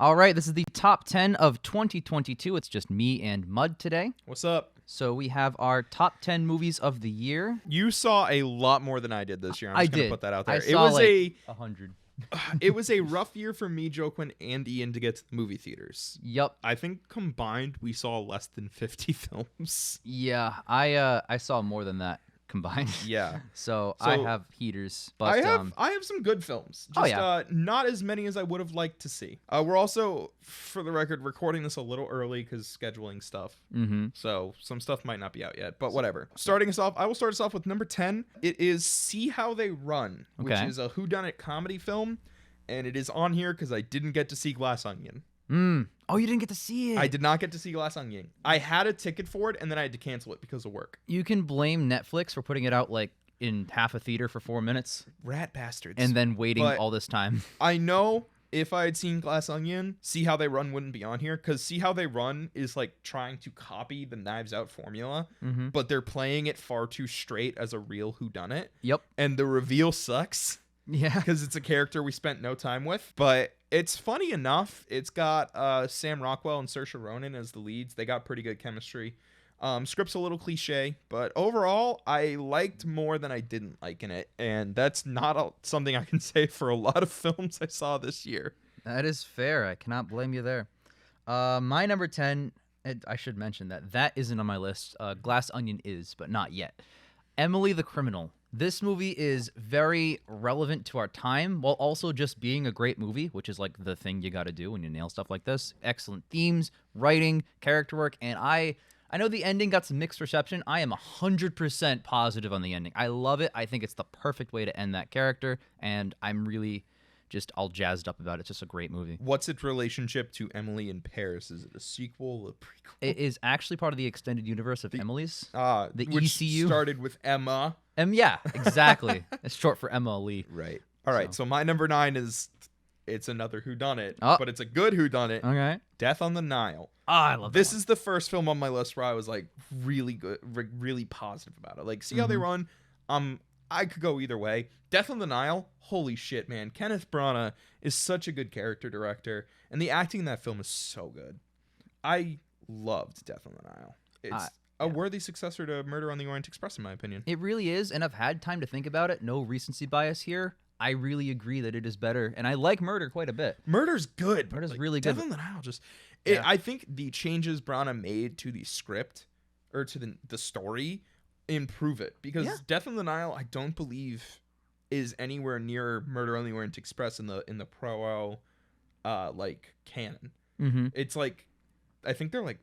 All right, this is the top 10 of 2022. It's just me and Mud today. What's up? So we have our top 10 movies of the year. You saw a lot more than I did this year. I'm just going to put that out there. I saw like 100. It was a rough year for me, Joaquin, and Ian to get to the movie theaters. Yep. I think combined we saw less than 50 films. Yeah, I saw more than that combined. Yeah. So I have heaters, but I have some good films. Just not as many as I would have liked to see. We're also, for the record, recording this a little early because scheduling stuff. Mm-hmm. So some stuff might not be out yet, but whatever. Starting us off, I will start us off with number 10. It is See How They Run, which is a whodunit comedy film, and it is on here because I didn't get to see Glass Onion. Oh, you didn't get to see it. I did not get to see Glass Onion. I had a ticket for it, and then I had to cancel it because of work. You can blame Netflix for putting it out like in half a theater for 4 minutes. Rat bastards. And then waiting all this time. I know if I had seen Glass Onion, See How They Run wouldn't be on here, because See How They Run is like trying to copy the Knives Out formula, but they're playing it far too straight as a real whodunit. Yep. And the reveal sucks. Yeah. Because it's a character we spent no time with. But it's funny enough. It's got Sam Rockwell and Saoirse Ronan as the leads. They got pretty good chemistry. Script's a little cliche, but overall, I liked more than I didn't like in it. And that's not something I can say for a lot of films I saw this year. That is fair. I cannot blame you there. My number 10, I should mention that isn't on my list. Glass Onion is, but not yet. Emily the Criminal. This movie is very relevant to our time while also just being a great movie, which is like the thing you got to do when you nail stuff like this. Excellent themes, writing, character work, and I know the ending got some mixed reception. I am 100% positive on the ending. I love it. I think it's the perfect way to end that character, and I'm really just all jazzed up about it. It's just a great movie. What's its relationship to Emily in Paris? Is it a sequel, a prequel? It is actually part of the extended universe of Emily's. The which ECU. Started with Emma. Yeah, exactly. It's short for Emma Lee. Right. All right. So my number 9 is, it's another whodunit, but it's a good whodunit. Okay. Death on the Nile. Oh, I love this. Is the first film on my list where I was like really good, really positive about it. Like, See How They Run. I could go either way. Death on the Nile. Holy shit, man! Kenneth Branagh is such a good character director, and the acting in that film is so good. I loved Death on the Nile. It's a worthy successor to Murder on the Orient Express, in my opinion. It really is, and I've had time to think about it. No recency bias here. I really agree that it is better, and I like Murder quite a bit. Murder's good. Murder's really good. Death on the Nile I think the changes Branagh made to the script, or to the story, improve it. Because Death on the Nile, I don't believe, is anywhere near Murder on the Orient Express in the pro like canon. It's like, I think they're like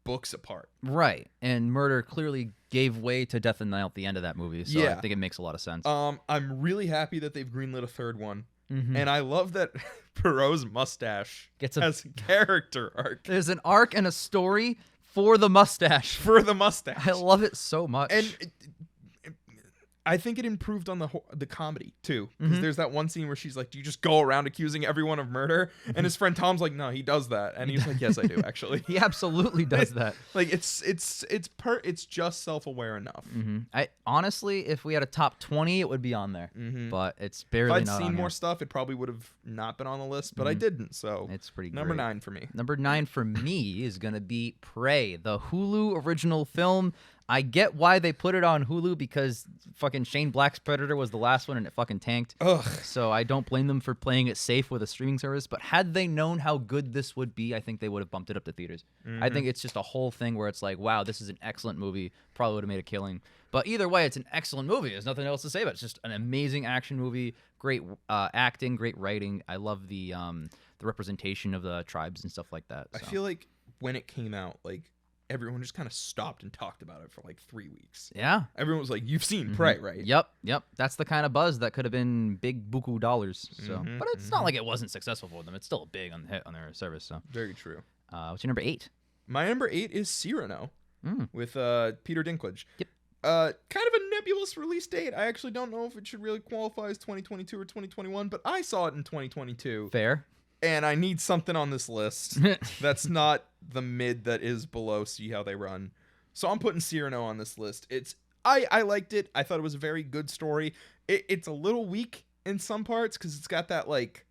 books apart. Right. And Murder clearly gave way to Death on the Nile at the end of that movie. So I think it makes a lot of sense. I'm really happy that they've greenlit a third one. And I love that Perot's mustache has a character arc. There's an arc and a story for the mustache. I love it so much. And I think it improved on the comedy too, because there's that one scene where she's like, "Do you just go around accusing everyone of murder?" And his friend Tom's like, "No, he does that," and he's like, "Yes, I do actually." He absolutely does that. Like it's just self-aware enough. I honestly, if we had a top 20, it would be on there, but it's barely. If I'd seen more stuff, it probably would have not been on the list, but I didn't. So it's pretty. Number 9 for me. Number 9 for me is gonna be Prey, the Hulu original film. I get why they put it on Hulu, because fucking Shane Black's Predator was the last one and it fucking tanked. Ugh. So I don't blame them for playing it safe with a streaming service. But had they known how good this would be, I think they would have bumped it up to theaters. I think it's just a whole thing where it's like, wow, this is an excellent movie. Probably would have made a killing. But either way, it's an excellent movie. There's nothing else to say about it. It's just an amazing action movie. Great acting, great writing. I love the representation of the tribes and stuff like that. So. I feel like when it came out, like, everyone just kind of stopped and talked about it for like 3 weeks. Yeah. Everyone was like, "You've seen Prey, right?" Yep. That's the kind of buzz that could have been big buku dollars. So, but it's not like it wasn't successful for them. It's still a big on their service. So very true. What's your number 8? My number 8 is Cyrano with Peter Dinklage. Yep. Kind of a nebulous release date. I actually don't know if it should really qualify as 2022 or 2021, but I saw it in 2022. Fair. And I need something on this list that's not the mid that is below See How They Run. So I'm putting Cyrano on this list. I liked it. I thought it was a very good story. It's a little weak in some parts because it's got that like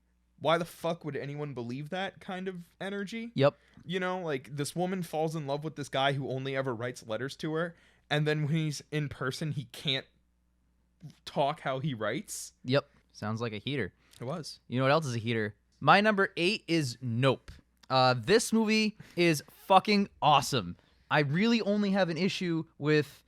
why the fuck would anyone believe that kind of energy? Yep. You know, like this woman falls in love with this guy who only ever writes letters to her, and then when he's in person, he can't talk how he writes. Yep. Sounds like a heater. It was. You know what else is a heater? My number 8 is Nope. This movie is fucking awesome. I really only have an issue with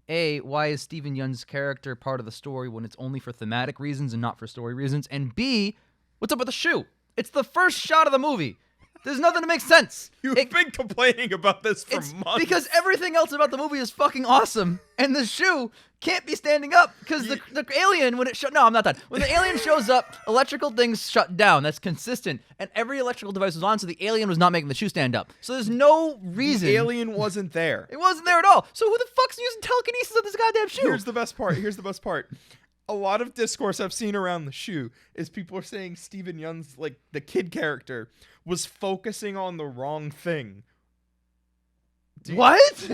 A, why is Steven Yeun's character part of the story when it's only for thematic reasons and not for story reasons? And B, what's up with the shoe? It's the first shot of the movie. There's nothing to make sense. You've been complaining about this for months. Because everything else about the movie is fucking awesome, and the shoe can't be standing up because the alien, when it no, I'm not done. When the alien shows up, electrical things shut down. That's consistent, and every electrical device was on, so the alien was not making the shoe stand up. So there's no reason. The alien wasn't there. It wasn't there at all. So who the fuck's using telekinesis on this goddamn shoe? Here's the best part. A lot of discourse I've seen around the shoe is people are saying Steven Yeun's, like, the kid character was focusing on the wrong thing. What?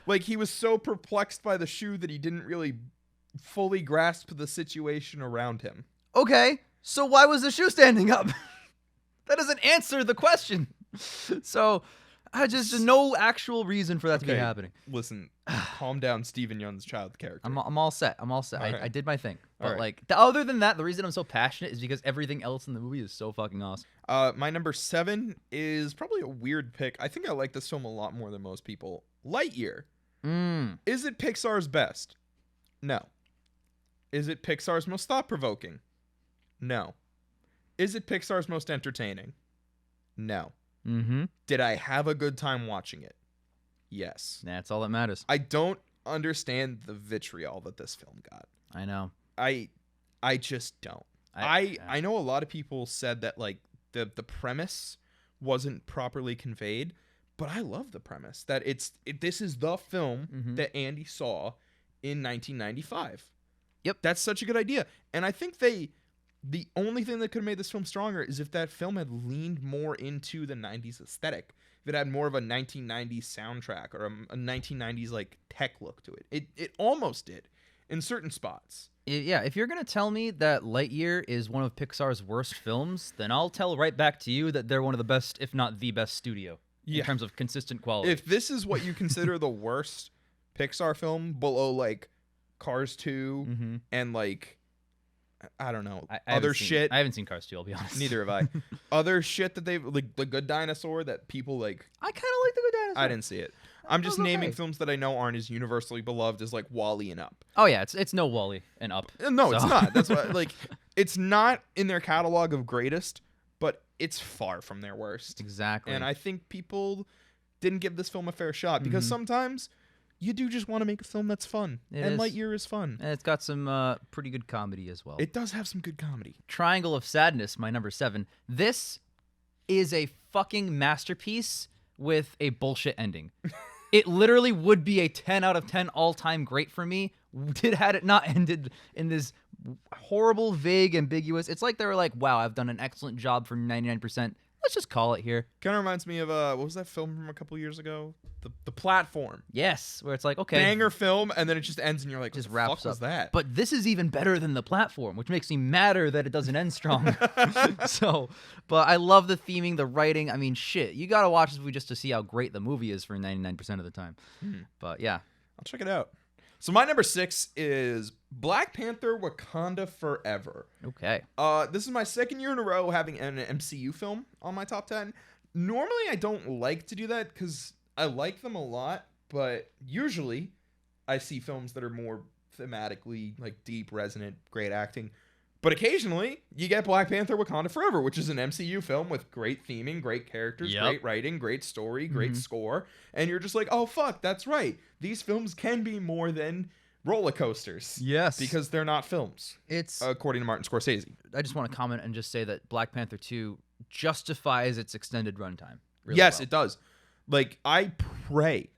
Like, he was so perplexed by the shoe that he didn't really fully grasp the situation around him. Okay, so why was the shoe standing up? That doesn't answer the question. So, I just no actual reason for that to be happening. Listen, calm down, Steven Yeun's child character. I'm all set. All right. I did my thing. But right. like, other than that, the reason I'm so passionate is because everything else in the movie is so fucking awesome. My number 7 is probably a weird pick. I think I like this film a lot more than most people. Lightyear. Is it Pixar's best? No. Is it Pixar's most thought-provoking? No. Is it Pixar's most entertaining? No. Did I have a good time watching it? Yes. That's all that matters. I don't understand the vitriol that this film got. I know. I just don't. I know a lot of people said that, like, the premise wasn't properly conveyed, but I love the premise that this is the film that Andy saw in 1995. Yep. That's such a good idea. And I think the only thing that could have made this film stronger is if that film had leaned more into the 90s aesthetic. If it had more of a 1990s soundtrack or a 1990s, like, tech look to it. It almost did in certain spots. Yeah, if you're going to tell me that Lightyear is one of Pixar's worst films, then I'll tell right back to you that they're one of the best, if not the best studio in terms of consistent quality. If this is what you consider the worst Pixar film below, like, Cars 2 and, like, I don't know, other shit. I haven't seen Cars 2, I'll be honest. Neither have I. Other shit that they've, like, The Good Dinosaur that people, like... I kind of like The Good Dinosaur. I didn't see it. I'm just naming films that I know aren't as universally beloved as, like, WALL-E and Up. Oh, yeah, it's no WALL-E and Up. No, it's not. That's why, like, it's not in their catalog of greatest, but it's far from their worst. Exactly. And I think people didn't give this film a fair shot because sometimes... you do just want to make a film that's fun. Lightyear is fun. And it's got some pretty good comedy as well. It does have some good comedy. Triangle of Sadness, my number 7. This is a fucking masterpiece with a bullshit ending. It literally would be a 10 out of 10 all-time great for me had it not ended in this horrible, vague, ambiguous... It's like they were like, wow, I've done an excellent job for 99%. Let's just call it here. Kind of reminds me of, what was that film from a couple years ago? The Platform. Yes, where it's like, okay. Banger film, and then it just ends and you're like, just what the wraps fuck was up. that? But this is even better than The Platform, which makes me madder that it doesn't end strong. But I love the theming, the writing. I mean, shit. You got to watch this movie just to see how great the movie is for 99% of the time. But yeah. I'll check it out. So my number 6 is Black Panther: Wakanda Forever. Okay. This is my second year in a row having an MCU film on my top 10. Normally, I don't like to do that because I like them a lot, but usually I see films that are more thematically, like, deep, resonant, great acting. But occasionally, you get Black Panther: Wakanda Forever, which is an MCU film with great theming, great characters, great writing, great story, great score. And you're just like, oh, fuck, that's right. These films can be more than roller coasters. Yes. Because they're not films. It's according to Martin Scorsese. I just want to comment and just say that Black Panther 2 justifies its extended runtime. Really Yes, well. it does. Like, I pray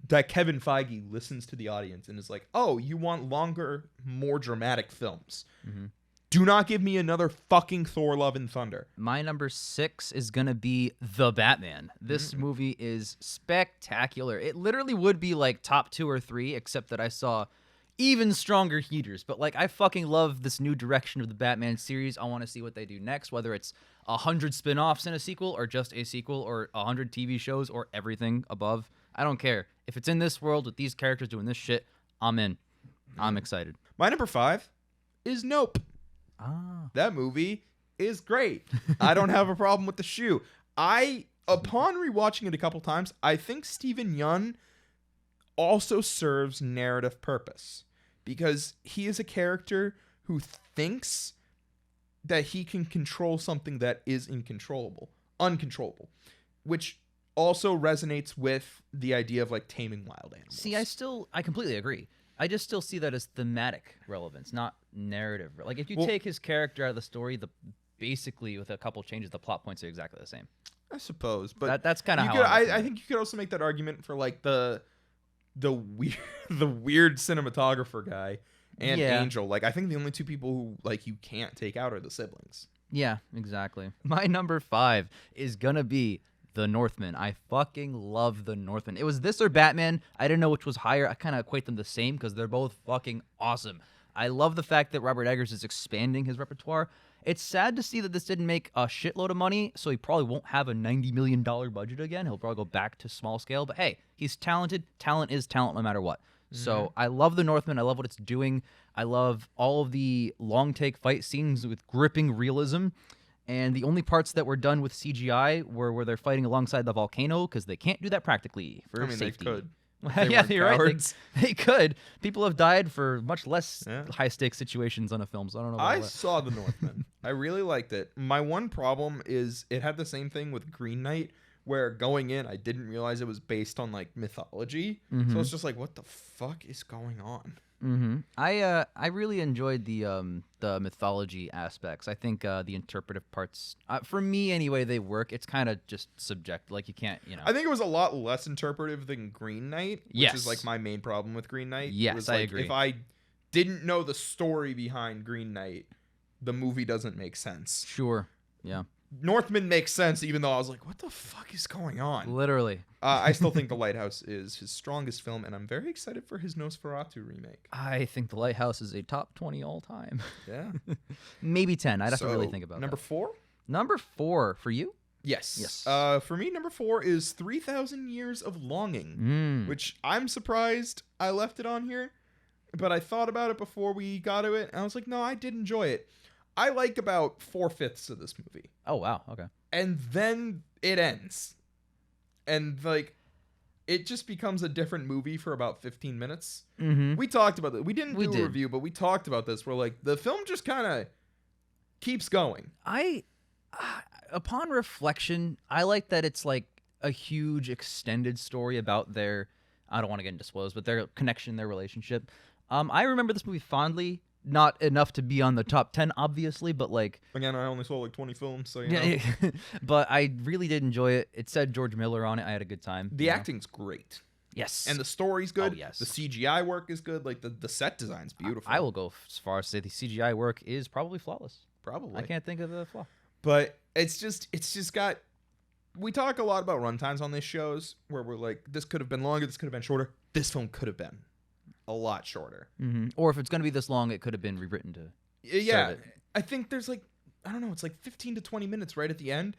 that Kevin Feige listens to the audience and is like, oh, you want longer, more dramatic films. Do not give me another fucking Thor: Love and Thunder. My number 6 is going to be The Batman. This movie is spectacular. It literally would be like top 2 or 3, except that I saw even stronger heaters. But like, I fucking love this new direction of the Batman series. I want to see what they do next, whether it's 100 spin-offs in a sequel or just a sequel or 100 TV shows or everything above. I don't care. If it's in this world with these characters doing this shit, I'm in. I'm excited. My number 5 is Nope. Ah. That movie is great. I don't have a problem with the shoe. Upon rewatching it a couple times, I think Steven Yeun also serves narrative purpose because he is a character who thinks that he can control something that is uncontrollable, which also resonates with the idea of like taming wild animals. See, I completely agree. I just still see that as thematic relevance, not narrative. Like if you take his character out of the story, basically with a couple changes, the plot points are exactly the same. I suppose, but that's kind of how I think you could also make that argument for like the weird cinematographer guy and Angel. Like I think the only two people who like you can't take out are the siblings. Yeah, exactly. My number 5 is gonna be The Northman. I fucking love The Northman. It was this or Batman. I didn't know which was higher. I kind of equate them the same because they're both fucking awesome. I love the fact that Robert Eggers is expanding his repertoire. It's sad to see that this didn't make a shitload of money, so he probably won't have a $90 million budget again. He'll probably go back to small scale. But hey, he's talented. Talent is talent no matter what. So I love The Northman. I love what it's doing. I love all of the long take fight scenes with gripping realism. And the only parts that were done with CGI were where they're fighting alongside the volcano because they can't do that practically for safety. They could. Yeah, you're cowards. right. They could. People have died for much less high stakes situations on a film. So I don't know. I saw The Northman. I really liked it. My one problem is it had the same thing with Green Knight, where going in, I didn't realize it was based on like mythology. So it's just like, what the fuck is going on? I really enjoyed the mythology aspects. I think the interpretive parts, for me anyway, they work. It's kind of just subjective. Like you can't, I think it was a lot less interpretive than Green Knight, which Yes. is like my main problem with Green Knight. Yes, It was I like, agree. If I didn't know the story behind Green Knight, the movie doesn't make sense. Sure. Yeah. Northman makes sense, even though I was like, what the fuck is going on? Literally. I still think The Lighthouse is his strongest film, and I'm very excited for his Nosferatu remake. I think The Lighthouse is a top 20 all time. Yeah. Maybe 10. I'd have to really think about number that. 4? Number 4 for you? Yes. Yes. For me, number 4 is 3,000 Years of Longing, which I'm surprised I left it on here, but I thought about it before we got to it, and I was like, no, I did enjoy it. I like about 4/5 of this movie. Oh, wow. Okay. And then it ends. And, like, it just becomes a different movie for about 15 minutes. We talked about that. We didn't do a review, but we talked about this. Where, like, the film just kind of keeps going. Upon reflection, I like that it's, like, a huge extended story about their, I don't want to get into spoilers, but their connection, their relationship. I remember this movie fondly. Not enough to be on the top 10, obviously, but like... Again, I only saw like 20 films, so you know. But I really did enjoy it. It said George Miller on it. I had a good time. The acting's great. Yes. And the story's good. Oh, yes. The CGI work is good. Like, the set design's beautiful. I will go as far as to say the CGI work is probably flawless. Probably. I can't think of a flaw. But it's just got... We talk a lot about runtimes on these shows, where we're like, this could have been longer, this could have been shorter. This film could have been a lot shorter. Or if it's going to be this long, it could have been rewritten to serve it. I think there's like, I don't know, it's like 15 to 20 minutes right at the end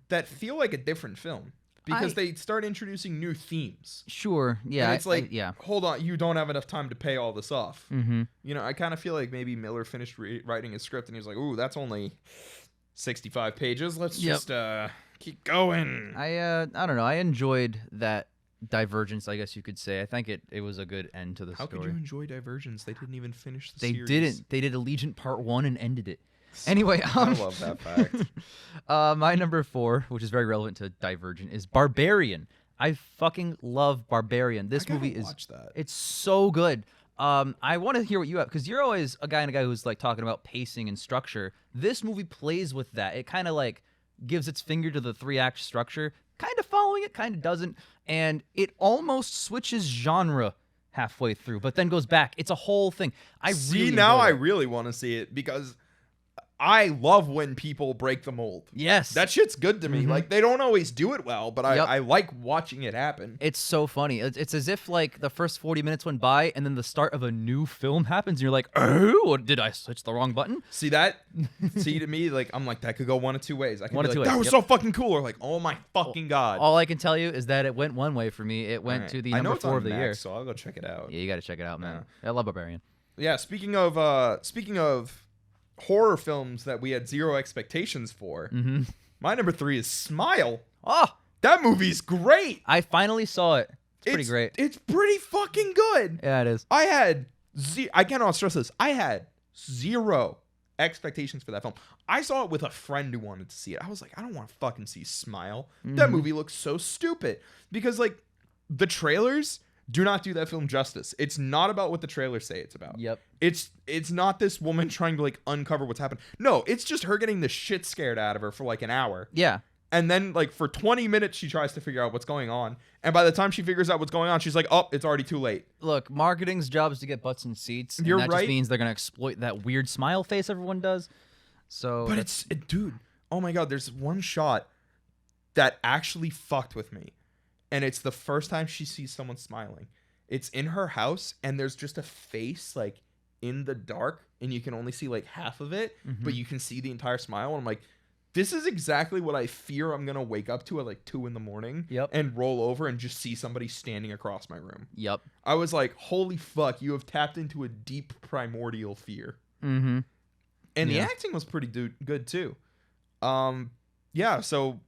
that feel like a different film because they start introducing new themes. Sure, yeah. And it's like, hold on, you don't have enough time to pay all this off. You know, I kind of feel like maybe Miller finished writing his script and he was like, ooh, that's only 65 pages. Let's just keep going. I don't know. I enjoyed that divergence, I guess you could say. I think it was a good end to the story. How could you enjoy Divergence? They didn't even finish the series. They didn't. They did Allegiant Part 1 and ended it. Anyway, I love that fact. My number 4, which is very relevant to Divergent, is Barbarian. I fucking love Barbarian. This movie is it's so good. I want to hear what you have, because you're always a guy who's like talking about pacing and structure. This movie plays with that. It kind of like gives its finger to the 3-act structure, kind of following it, kind of doesn't, and it almost switches genre halfway through, but then goes back. It's a whole thing. I really really want to see it because I love when people break the mold. Yes. That shit's good to me. Mhm. Like, they don't always do it well, but Yep. I like watching it happen. It's so funny. It's as if like the first 40 minutes went by and then the start of a new film happens and you're like, oh, did I switch the wrong button? See that? See, to me, like, I'm like, that could go one of two ways. I could One be of two like, ways, that was yep. so fucking cool, or like, oh my fucking god. All I can tell you is that it went one way for me. It went Alright. to the I know number it's 4 on of the Max, year. so I'll go check it out. Yeah, you got to check it out, man. I love Barbarian. Yeah, speaking of horror films that we had zero expectations for, Mm-hmm. my number 3 is Smile. Oh, That movie's great. I finally saw it. It's pretty great. It's pretty fucking good. Yeah, it is. I cannot stress this. I had zero expectations for that film. I saw it with a friend who wanted to see it. I was like, I don't want to fucking see Smile. That movie looks so stupid. Because, like, the trailers do not do that film justice. It's not about what the trailers say it's about. Yep. It's not this woman trying to, like, uncover what's happened. No, it's just her getting the shit scared out of her for, like, an hour. Yeah. And then, like, for 20 minutes, she tries to figure out what's going on. And by the time she figures out what's going on, she's like, oh, it's already too late. Look, marketing's job is to get butts in seats. And You're that right. just means they're going to exploit that weird smile face everyone does. So, But dude, oh my God, there's one shot that actually fucked with me. And it's the first time she sees someone smiling. It's in her house, and there's just a face, like, in the dark, and you can only see, like, half of it, but you can see the entire smile. And I'm like, this is exactly what I fear I'm going to wake up to at, like, 2 a.m. Yep. and roll over and just see somebody standing across my room. Yep. I was like, holy fuck, you have tapped into a deep primordial fear. Mm-hmm. And the Yeah. acting was pretty good too. Yeah, so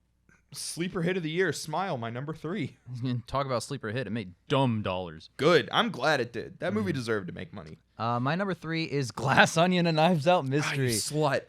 sleeper hit of the year, Smile, my number 3. Talk about sleeper hit. It made dumb dollars. Good. I'm glad it did. That movie deserved to make money. My number 3 is Glass Onion: A Knives Out Ah, you Mystery. slut.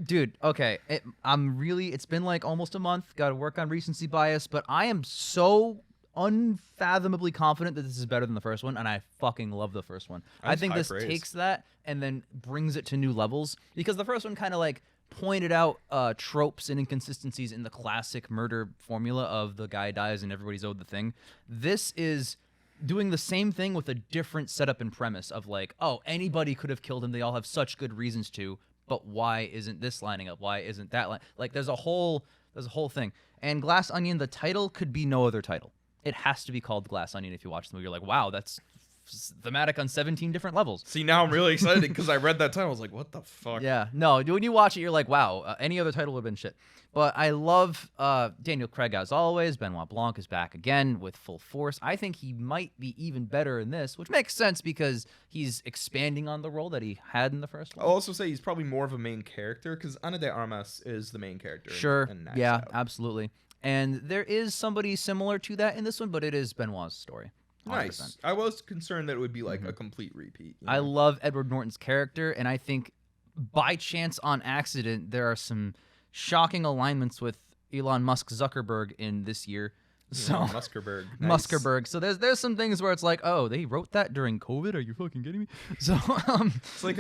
Dude, okay. It's been like almost a month. Got to work on recency bias, but I am so unfathomably confident that this is better than the first one, and I fucking love the first one. I That's think high this praise. takes that and then brings it to new levels, because the first one kind of like pointed out tropes and inconsistencies in the classic murder formula of the guy dies and everybody's owed the thing. This is doing the same thing with a different setup and premise of like, oh, anybody could have killed him. They all have such good reasons to, but why isn't this lining up? Why isn't that like there's a whole thing. And Glass Onion, the title could be no other title. It has to be called Glass Onion. If you watch the movie, you're like, wow, that's thematic on 17 different levels. See, now I'm really excited because I read that title. I was like, what the fuck? Yeah, no, when you watch it, you're like, wow, any other title would have been shit. But I love Daniel Craig as always. Benoit Blanc is back again with full force. I think he might be even better in this, which makes sense because he's expanding on the role that he had in the first one. I'll also say he's probably more of a main character because Ana de Armas is the main character. Sure, in Knives yeah, Out. absolutely. And there is somebody similar to that in this one, but it is Benoit's story. 100%. Nice. I was concerned that it would be like a complete repeat. you I know? love Edward Norton's character, and I think by chance, on accident, there are some shocking alignments with Elon Musk Zuckerberg in this year. So Muskerberg. Nice. Muskerberg. So there's some things where it's like, oh, they wrote that during COVID. Are you fucking kidding me? So It's like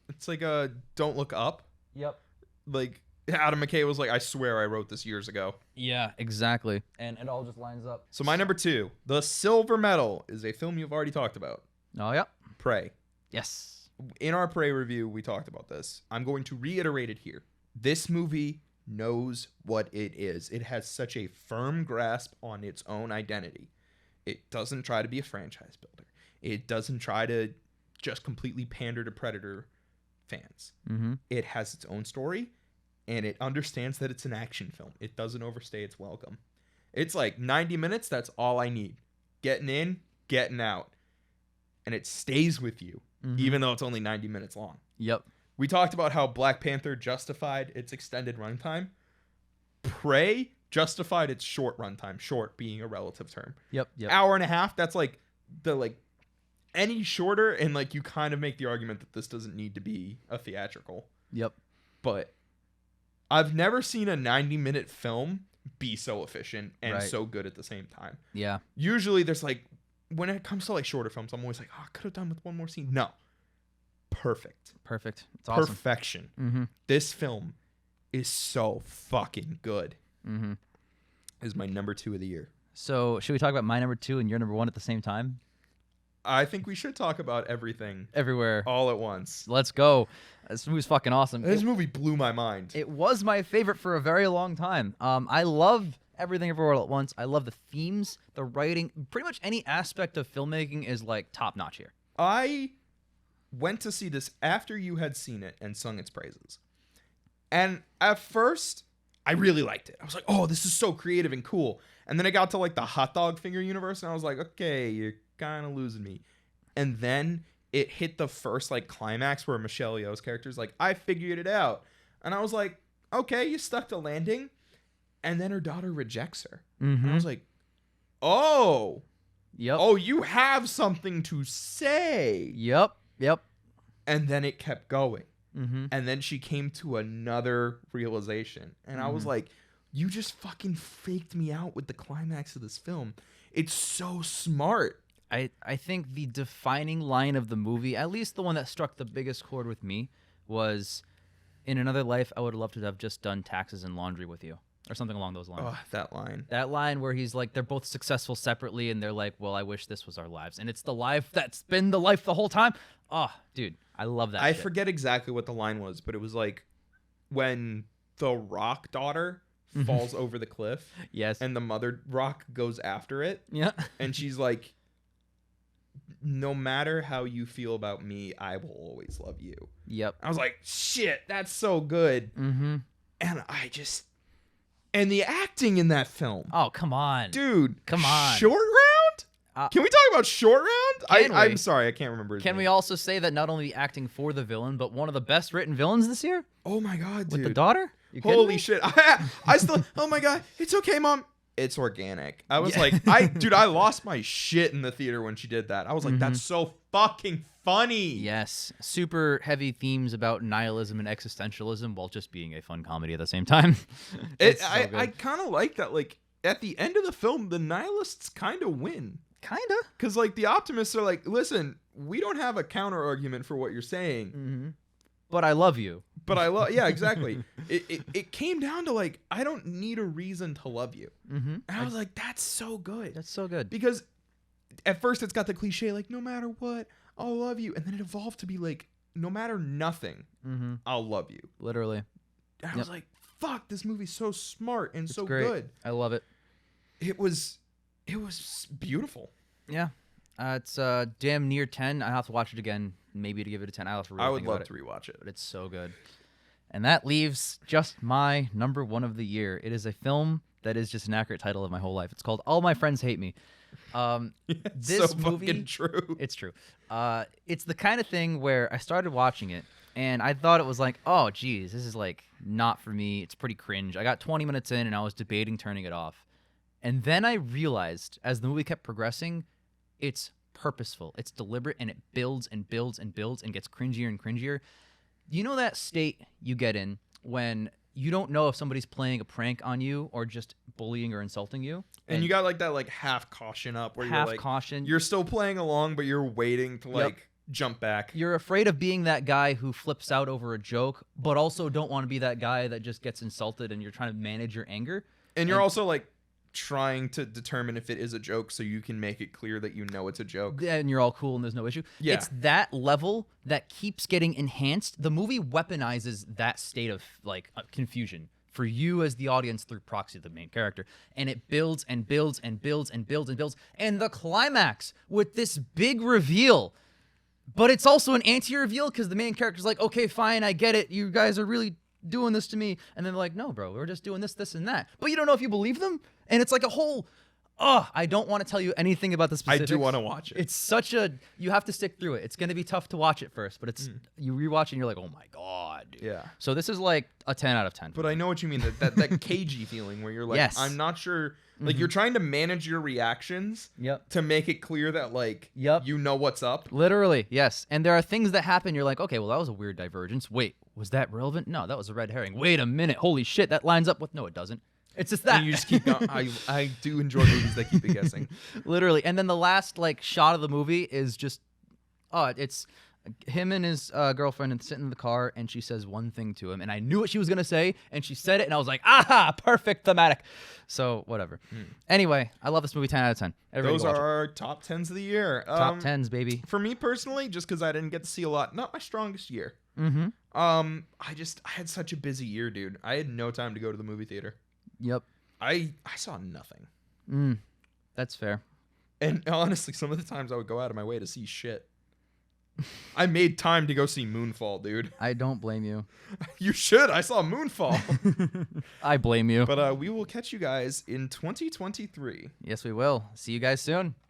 it's like a Don't Look Up. yep. Like Adam McKay was like, I swear I wrote this years ago. Yeah, exactly. And it all just lines up. So my number 2, The Silver Medal, is a film you've already talked about. Oh yeah. Prey. Yes. In our Prey review, we talked about this. I'm going to reiterate it here. This movie knows what it is. It has such a firm grasp on its own identity. It doesn't try to be a franchise builder. It doesn't try to just completely pander to Predator fans. Mm-hmm. It has its own story, and it understands that it's an action film. It doesn't overstay its welcome. It's like 90 minutes, that's all I need. Getting in, getting out. And it stays with you, even though it's only 90 minutes long. Yep. We talked about how Black Panther justified its extended runtime. Prey justified its short runtime, short being a relative term. Yep. Hour and a half, that's like any shorter, and like you kind of make the argument that this doesn't need to be a theatrical. Yep. But I've never seen a 90-minute film be so efficient and Right. so good at the same time. Yeah. Usually there's like, when it comes to like shorter films, I'm always like, oh, I could have done with one more scene. No. Perfect. Perfect. It's awesome. Perfection. Mm-hmm. This film is so fucking good. Mm-hmm. Is my number 2 of the year. So should we talk about my number 2 and your number 1 at the same time? I think we should talk about everything Everywhere. all at once. Let's go. This movie's fucking awesome. This movie blew my mind. It was my favorite for a very long time. I love Everything Everywhere All at Once. I love the themes, the writing. Pretty much any aspect of filmmaking is like top notch here. I went to see this after you had seen it and sung its praises. And at first, I really liked it. I was like, oh, this is so creative and cool. And then I got to like the hot dog finger universe and I was like, okay, you're kind of losing me. And then it hit the first like climax where Michelle Yeoh's character is like, I figured it out. And I was like, okay, you stuck the landing. And then her daughter rejects her. Mm-hmm. And I was like, oh. Yep. Oh, you have something to say. Yep. And then it kept going. Mm-hmm. And then she came to another realization. And I was like, you just fucking faked me out with the climax of this film. It's so smart. I think the defining line of the movie, at least the one that struck the biggest chord with me, was, in another life, I would love to have just done taxes and laundry with you. Or something along those lines. Oh, that line. That line where he's like, they're both successful separately, and they're like, well, I wish this was our lives. And it's the life that's been the life the whole time. Oh, dude, I love that I shit. forget exactly what the line was, but it was like when the rock daughter falls over the cliff. Yes. And the mother rock goes after it. Yeah. And she's like, no matter how you feel about me, I will always love you. Yep. I was like, shit, that's so good. Mm-hmm. And and the acting in that film. Oh, come on. Dude. Come on. Short Round? Can we talk about Short Round? I'm we? sorry, I can't remember his Can name. we also say that not only acting for the villain, but one of the best written villains this year? Oh my god, dude. With the daughter? You kidding Holy me? shit. I still, oh my god, it's okay, Mom. It's organic. I was like, I lost my shit in the theater when she did that. I was like, that's so fucking funny. Yes. Super heavy themes about nihilism and existentialism while just being a fun comedy at the same time. It's so good. I kind of like that. Like, at the end of the film, the nihilists kind of win. Kinda. Because, like, the optimists are like, listen, we don't have a counter argument for what you're saying. Mm-hmm. But I love you. But I love, yeah, exactly. It came down to, like, I don't need a reason to love you. Mm-hmm. And I was like, that's so good. That's so good. Because at first it's got the cliche, like, no matter what, I'll love you. And then it evolved to be like, no matter nothing, I'll love you. Literally. And I was like, fuck, this movie's so smart and so great. good. I love it. It was beautiful. Yeah. It's damn near 10. I have to watch it again, maybe to give it a 10. I'll have to really I would think love about to rewatch it. But it's so good. And that leaves just my number one of the year. It is a film that is just an accurate title of my whole life. It's called All My Friends Hate Me. This so movie, fucking true. It's true. It's the kind of thing where I started watching it, and I thought it was like, oh, geez, this is like not for me. It's pretty cringe. I got 20 minutes in, and I was debating turning it off. And then I realized, as the movie kept progressing, it's purposeful. It's deliberate, and it builds and builds and builds and gets cringier and cringier. You know that state you get in when you don't know if somebody's playing a prank on you or just bullying or insulting you? And you got like that like half caution up where half you're like caution. you're still playing along, but you're waiting to like jump back. You're afraid of being that guy who flips out over a joke, but also don't want to be that guy that just gets insulted, and you're trying to manage your anger. And you're also like trying to determine if it is a joke so you can make it clear that you know it's a joke. And you're all cool and there's no issue. Yeah. It's that level that keeps getting enhanced. The movie weaponizes that state of like confusion for you as the audience through proxy of the main character. And it builds and builds and builds and builds and builds. And the climax with this big reveal. But it's also an anti-reveal because the main character's like, okay, fine, I get it. You guys are really doing this to me. And then they're like, no, bro, we're just doing this, this, and that. But you don't know if you believe them. And it's like a whole, I don't want to tell you anything about the specifics. I do want to watch it. It's such a, you have to stick through it. It's going to be tough to watch it first, but it's, you rewatch it and you're like, oh my God. Dude. Yeah. So this is like a 10 out of 10. But I know what you mean, that cagey feeling where you're like, Yes. I'm not sure. Like, you're trying to manage your reactions to make it clear that, like, you know what's up. Literally, yes. And there are things that happen, you're like, okay, well, that was a weird divergence. Wait, was that relevant? No, that was a red herring. Wait a minute. Holy shit, that lines up with... No, it doesn't. It's just that. And you just keep going. I do enjoy movies that keep it guessing. Literally. And then the last, like, shot of the movie is just... it's... him and his girlfriend and sitting in the car, and she says one thing to him, and I knew what she was gonna say, and she said it, and I was like, aha, perfect thematic. So whatever. Anyway, I love this movie. 10 out of 10. Everybody Those go watch are our top 10s of the year. it. Top 10s, baby. For me personally, just because I didn't get to see a lot, not my strongest year. Mm-hmm. I had such a busy year, dude. I had no time to go to the movie theater. Yep. I saw nothing. That's fair. And honestly, some of the times I would go out of my way to see shit. I made time to go see Moonfall, dude. I don't blame you. You should. I saw Moonfall. I blame you. But we will catch you guys in 2023. Yes, we will. See you guys soon.